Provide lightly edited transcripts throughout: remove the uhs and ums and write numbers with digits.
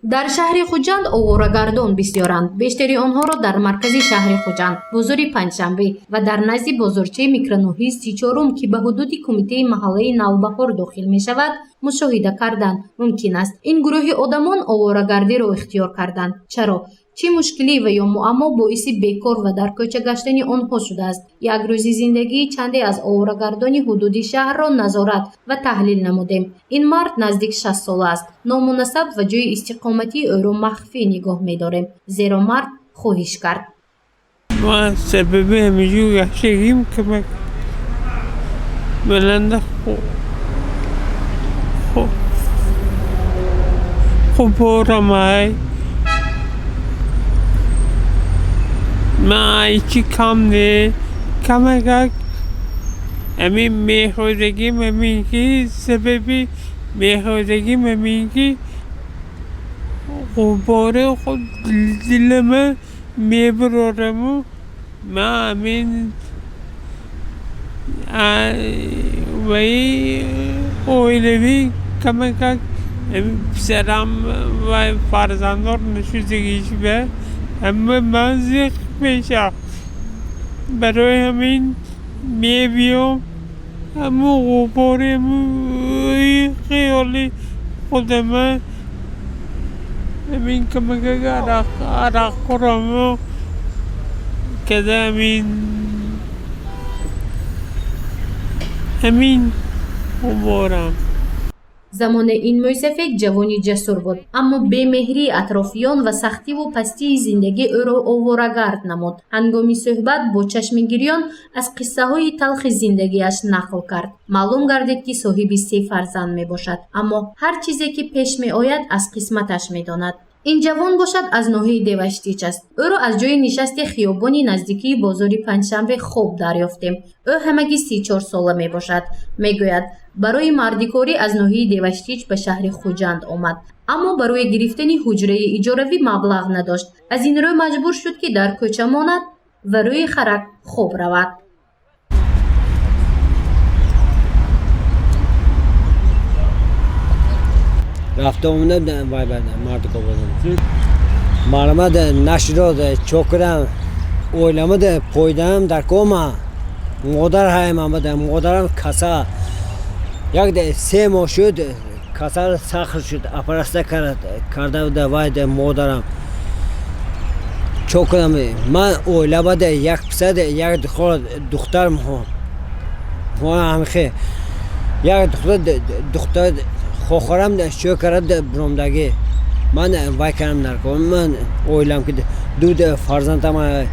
дар шаҳри Хуҷанд Оворагардон бисёранд. Бештари онҳоро дар маркази шаҳри Хуҷанд, бозори паҳншавии ва дар назди бозорчаи микроноҳии 34-ум ки ба ҳудуди кумитаи маҳаллаи Новобаста дохил мешавад, мушоҳида кардан мумкин аст. Ин гурӯҳи одамон оварагардиро ихтиёр карданд. Чаро? чӣ мушкилӣ ва ё муаммо боиси бекор ва дар кӯча гаштани онҳо шудааст? Як рӯзи зиндагии чанде аз оварагардони ҳудуди шаҳрро назорат ва таҳлил намудем. Ин мард наздик 60 сола аст. Ному насаб ва ҷои истиқоматии ӯро махфӣ нигоҳ медорем, зеро мард хоҳиш кард. ман сабаби ҳамаҷо гаштагим камак баланда хуборамай من چی کم نه کمک همین مهرودگی ممینگی سببی مهرودگی ممینگی غباره خود دلم میبرارم من همین وی اویلوی کمک پسرم و فرزندار نشوزگیش به همه من زیخ میشم برای همین میبیم همه غباره خیالی خودم همین کمک عرق خورم که همین غبارم. замони ин мӯъзафек ҷавони ҷасур буд, аммо бемеҳрии атрофиён ва сахтиву пастии зиндагӣ ӯро оворагард намуд. ҳангоми суҳбат бо чашми гирён аз қиссаҳои талхи зиндагиаш нақл кард. маълум гардид ки соҳиби 3 фарзанд мебошад, аммо ҳар чизе ки пеш меояд аз қисматаш медонад. ин ҷавон бошад аз ноҳияи деваштич аст. ӯро аз ҷои нишасти хиёбони наздикии бозори паҳншавӣ хоб дарёфтем. ӯ ҳамагӣ 34 сола мебошад. мегӯяд барои мардикорӣ аз ноҳияи деваштич ба шаҳри Хуҷанд омад, аммо барои гирифтани ҳуҷраи иҷоравӣ маблағ надошт. аз ин рӯ маҷбур шуд ки дар кӯча монад ва рӯи харак хоб равад. رفته اومدم وای بدم مرد کوبادم معلومات نشرات چوکرم اویلمد پویدم در کوما مادر هایم آمدم مادرم کسا یک 3 ماه شد کسا سخت شد اپراسته کرده بود وای مادرم چوکرم من اویلمد یک پسر یک دخترم ما همخه یک دختر خوخورم شو کرد برامدگی من وای کردم نرکم من اویلم که دو فرزندم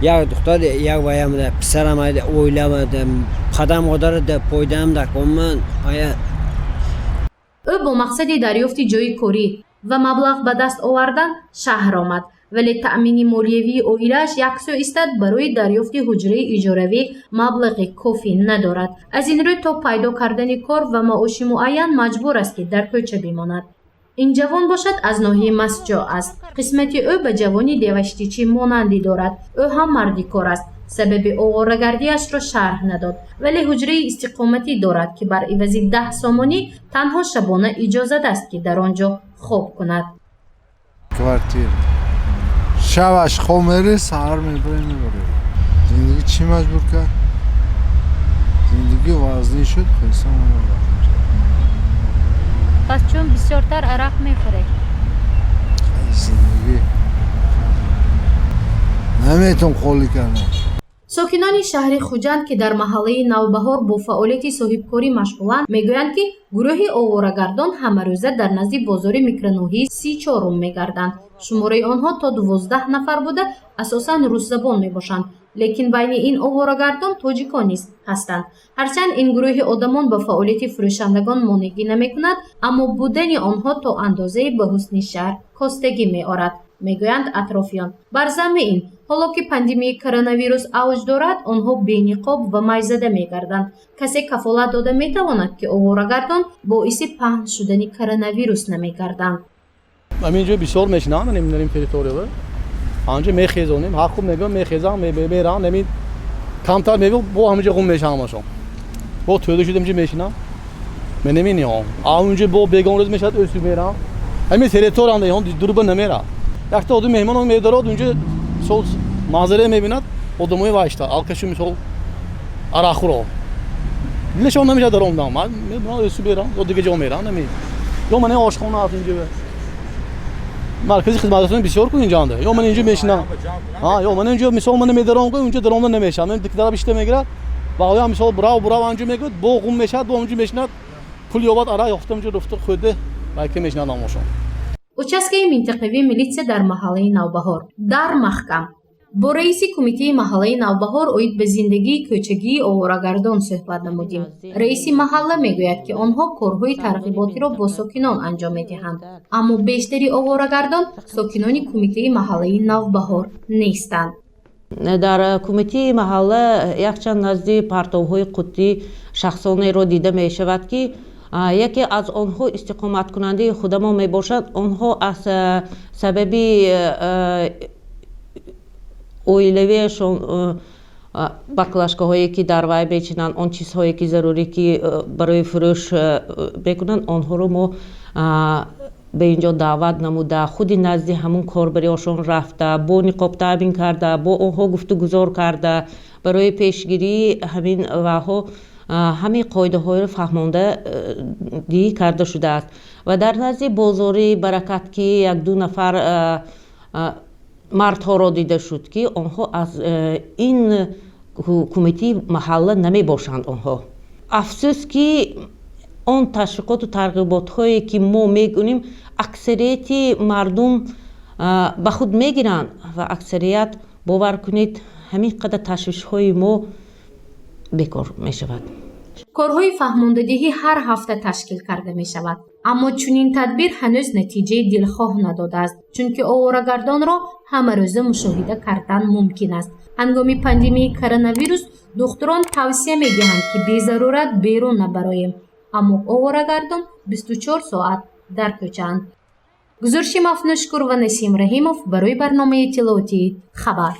یک دختر یک وایم پسرم اویلم قدم مادر پویدم نرکم من ӯ бо мақсади дарёфти ҷойи корӣ ва маблағ ба даст овардан шаҳр омад, вале таъмини молиявии оилааш як сӯ истад барои дарёфти ҳуҷраи иҷоравӣ маблағи кофӣ надорад. аз ин рӯ то пайдо кардани кор ва маоши муайян маҷбур аст ки дар кӯча бимонад. ин ҷавон бошад аз ноҳияи масҷо аст. қисмати ӯ ба ҷавони деваштичӣ монандӣ дорад. ӯ ҳам марди кор аст. сабаби оварагардиашро шарҳ надод, вале ҳуҷраи истиқоматӣ дорад ки бар ивази 10 сомонӣ танҳо шабона иҷозат аст ки дар он ҷо хоб кунад. شبش خمره سهر میبره زندگی چی مجبور کرد؟ زندگی وزنی شد خیسان پس چون بسیارتر عرق میخوره زندگی نمیتون خولی کردم. ساکنانی شهری خوجند که در محله نوبهار با فعالیت صاحبکاری مشغولند میگویند که گروه اوارگردان همه روزه در نزد بازار میکروناهی 34 میگردند. شماره آنها تا 12 نفر بوده اساساً روس زبان میباشند، لیکن بین این اوارگردان تاجیکان نیز هستند. هرچند این گروه آدمان با فعالیت فروشندگان مانعی نمیکند، اما بودن آنها تا اندازه به حسن شهر کاستگی میآورد. میگویند اطرافیان بر ضمن این حالا که پاندمیای کروناویروس اوج دارد آنها بی‌نقاب و مایزده میگردند. کسی کفالت داده میتواند که اوارگردان باعث پهن شدن کروناویروس نمیگردند. همینجا بسیار میشنم نمیدونیم تریتوریال آنجا میخیزونیم هر خوب نگاه میخیزم میرم نمید کمتر میگم با همینجا خوب میشم ماشام با تو شدم چه میشنم من نمی‌نیم اونجا با بیگان روز میشد اسو میرم همین تریتوران هم دوربین نمیره. وقتی آدم مهمان هم میدارد اونجا sol manzarayı میبیند آدمای وایستا alkışım sol arakhuro. Nileş ondan bir dar ondan var. Ben ösü bir an o dige jomeran nemi. Yo mane aşkona atınca be. Merkezi hizmetlerinin bir şey yok incandı. Yo mane ince meşina. Ha yo mane ince misal mane medaron koy ince daronda ne meşa. Ben dikdara işte megre. Bağlaya misal bravo anca megre. Boğum meşa boğumcu meşina. Pul yobat ara yoxtamcı ruftur xudi. Belki meşina namuşam. участкаи минтақавии милитсия дар маҳаллаи Навбаҳор дар маҳкам бо раиси кумитаи маҳаллаи Навбаҳор оид ба зиндагии кӯчагии Оворагардон суҳбат намудем. Раиси маҳалла мегӯяд ки онҳо корҳои тарғиботиро бо сокинон анҷом медиҳанд, аммо бештари Оворагардон сокинони кумитаи маҳаллаи Навбаҳор нестанд. дар кумитаи маҳалла якчанд назди партовҳои қуттии Шахсониро дида мешавад ки яке аз онҳо истиқоматкунандаи худамо мебошад. Онҳо аз сабаби оилавиашон баклашкаҳое ки дар вай мечинанд, он чизҳое ки зарурӣ ки барои фурӯш мекунанд, онҳоро мо ба инҷо даъват намуда худи назди ҳамун корбариошон рафта бо ниқоб таъмин карда бо онҳо гуфтугузор карда барои пешгирии ҳамин ваҳо ҳамин қоидаҳоро фаҳмондагӣ карда шудааст ва дар назди бозори баракат ки як-ду нафар мардҳоро дида шуд ки онҳо аз ин кумитаи маҳалла намебошанд. Онҳо афсӯс ки он ташвиқоту тарғиботҳое ки мо мекунем аксарияти мардум ба худ мегиранд ва аксарият бовар кунед ҳамин қадар ташвишҳои мо бекор мешавад. корҳои фаҳмондадиҳӣ ҳар ҳафта ташкил карда мешавад, аммо чунин тадбир ҳанӯз натиҷаи дилхоҳ надодааст, чунки Оворагардонро ҳамарӯза мушоҳида кардан мумкин аст. ҳангоми пандемияи коронавирус духтурон тавсия медиҳанд ки безарурат берун набароем, аммо Оворагардон 24 соат дар кӯчаанд. гузориши Мафнӯшкур ва Насим Раҳимов барои барномаи иттилоотии хабар.